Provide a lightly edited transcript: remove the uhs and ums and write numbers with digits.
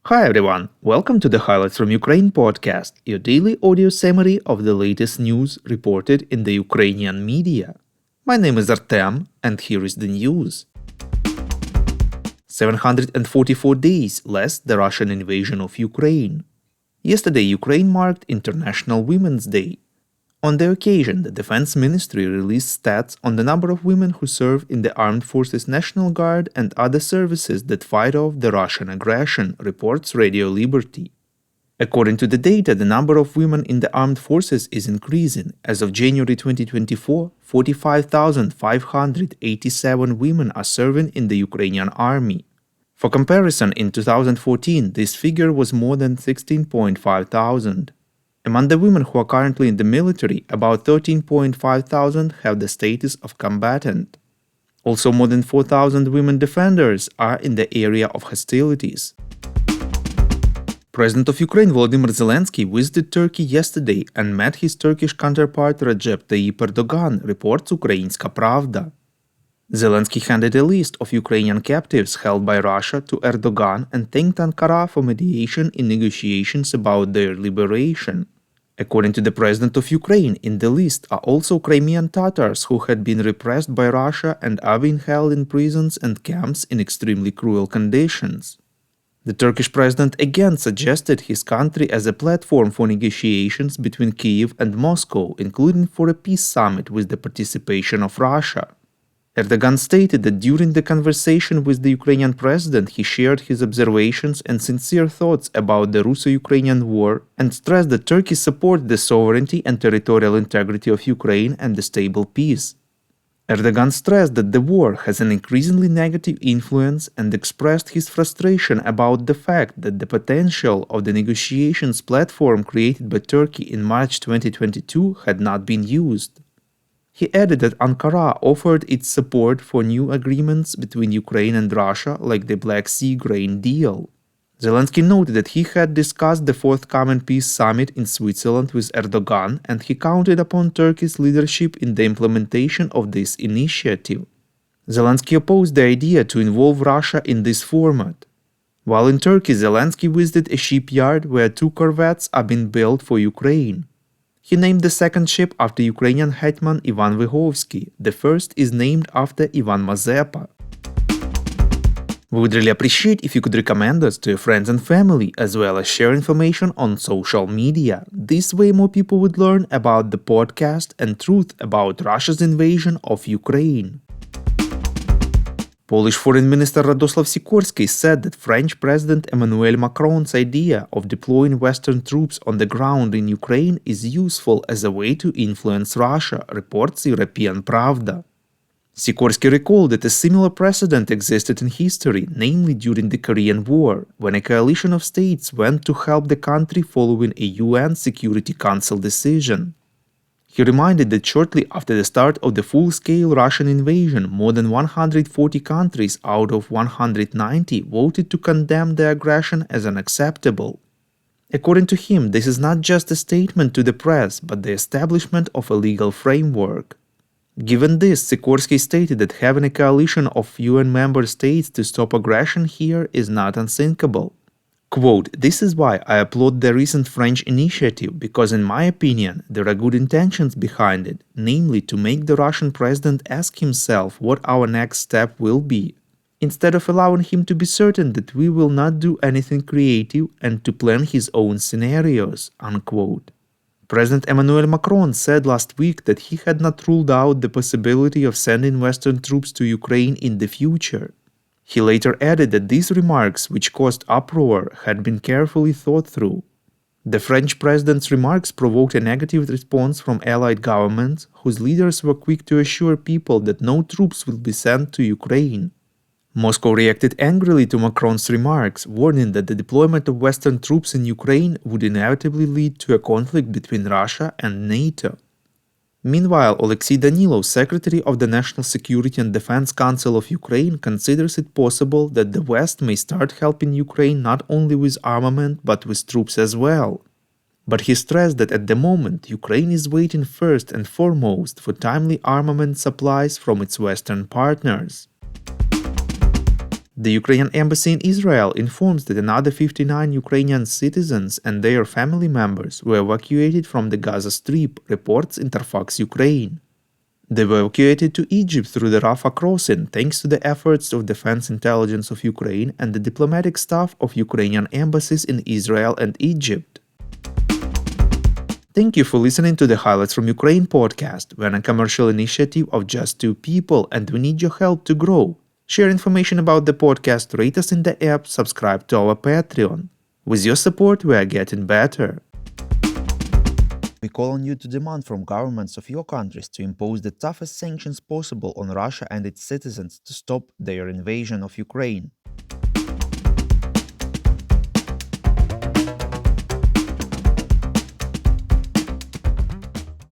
Hi everyone, welcome to the Highlights from Ukraine podcast, your daily audio summary of the latest news reported in the Ukrainian media. My name is Artem, and here is the news. 744 days less the Russian invasion of Ukraine. Yesterday, Ukraine marked International Women's Day. On the occasion, the Defense Ministry released stats on the number of women who serve in the Armed Forces National Guard and other services that fight off the Russian aggression, reports Radio Liberty. According to the data, the number of women in the armed forces is increasing. As of January 2024, 45,587 women are serving in the Ukrainian army. For comparison, in 2014, this figure was more than 16.5 thousand. Among the women who are currently in the military, about 13.5 thousand have the status of combatant. Also, more than 4,000 women defenders are in the area of hostilities. President of Ukraine Volodymyr Zelensky visited Turkey yesterday and met his Turkish counterpart Recep Tayyip Erdogan, reports Ukrainska Pravda. Zelensky handed a list of Ukrainian captives held by Russia to Erdogan and thanked Ankara for mediation in negotiations about their liberation. According to the President of Ukraine, in the list are also Crimean Tatars who had been repressed by Russia and are being held in prisons and camps in extremely cruel conditions. The Turkish president again suggested his country as a platform for negotiations between Kyiv and Moscow, including for a peace summit with the participation of Russia. Erdogan stated that during the conversation with the Ukrainian president, he shared his observations and sincere thoughts about the Russo-Ukrainian war and stressed that Turkey supports the sovereignty and territorial integrity of Ukraine and the stable peace. Erdogan stressed that the war has an increasingly negative influence and expressed his frustration about the fact that the potential of the negotiations platform created by Turkey in March 2022 had not been used. He added that Ankara offered its support for new agreements between Ukraine and Russia, like the Black Sea grain deal. Zelensky noted that he had discussed the forthcoming peace summit in Switzerland with Erdogan, and he counted upon Turkey's leadership in the implementation of this initiative. Zelensky opposed the idea to involve Russia in this format. While in Turkey, Zelensky visited a shipyard where 2 corvettes are being built for Ukraine. He named the second ship after Ukrainian hetman Ivan Vyhovsky. The first is named after Ivan Mazepa. We would really appreciate if you could recommend us to your friends and family, as well as share information on social media. This way more people would learn about the podcast and truth about Russia's invasion of Ukraine. Polish Foreign Minister Radosław Sikorski said that French President Emmanuel Macron's idea of deploying Western troops on the ground in Ukraine is useful as a way to influence Russia, reports European Pravda. Sikorski recalled that a similar precedent existed in history, namely during the Korean War, when a coalition of states went to help the country following a UN Security Council decision. He reminded that shortly after the start of the full-scale Russian invasion, more than 140 countries out of 190 voted to condemn the aggression as unacceptable. According to him, this is not just a statement to the press, but the establishment of a legal framework. Given this, Sikorski stated that having a coalition of UN member states to stop aggression here is not unthinkable. Quote, "This is why I applaud the recent French initiative, because in my opinion, there are good intentions behind it, namely to make the Russian president ask himself what our next step will be, instead of allowing him to be certain that we will not do anything creative and to plan his own scenarios." Unquote. President Emmanuel Macron said last week that he had not ruled out the possibility of sending Western troops to Ukraine in the future. He later added that these remarks, which caused uproar, had been carefully thought through. The French president's remarks provoked a negative response from allied governments, whose leaders were quick to assure people that no troops will be sent to Ukraine. Moscow reacted angrily to Macron's remarks, warning that the deployment of Western troops in Ukraine would inevitably lead to a conflict between Russia and NATO. Meanwhile, Alexei Danilov, Secretary of the National Security and Defense Council of Ukraine, considers it possible that the West may start helping Ukraine not only with armament but with troops as well. But he stressed that at the moment, Ukraine is waiting first and foremost for timely armament supplies from its Western partners. The Ukrainian embassy in Israel informs that another 59 Ukrainian citizens and their family members were evacuated from the Gaza Strip, reports Interfax Ukraine. They were evacuated to Egypt through the Rafah crossing thanks to the efforts of Defense Intelligence of Ukraine and the diplomatic staff of Ukrainian embassies in Israel and Egypt. Thank you for listening to the Highlights from Ukraine podcast. We're a commercial initiative of just two people and we need your help to grow. Share information about the podcast, rate us in the app, subscribe to our Patreon. With your support, we are getting better. We call on you to demand from governments of your countries to impose the toughest sanctions possible on Russia and its citizens to stop their invasion of Ukraine.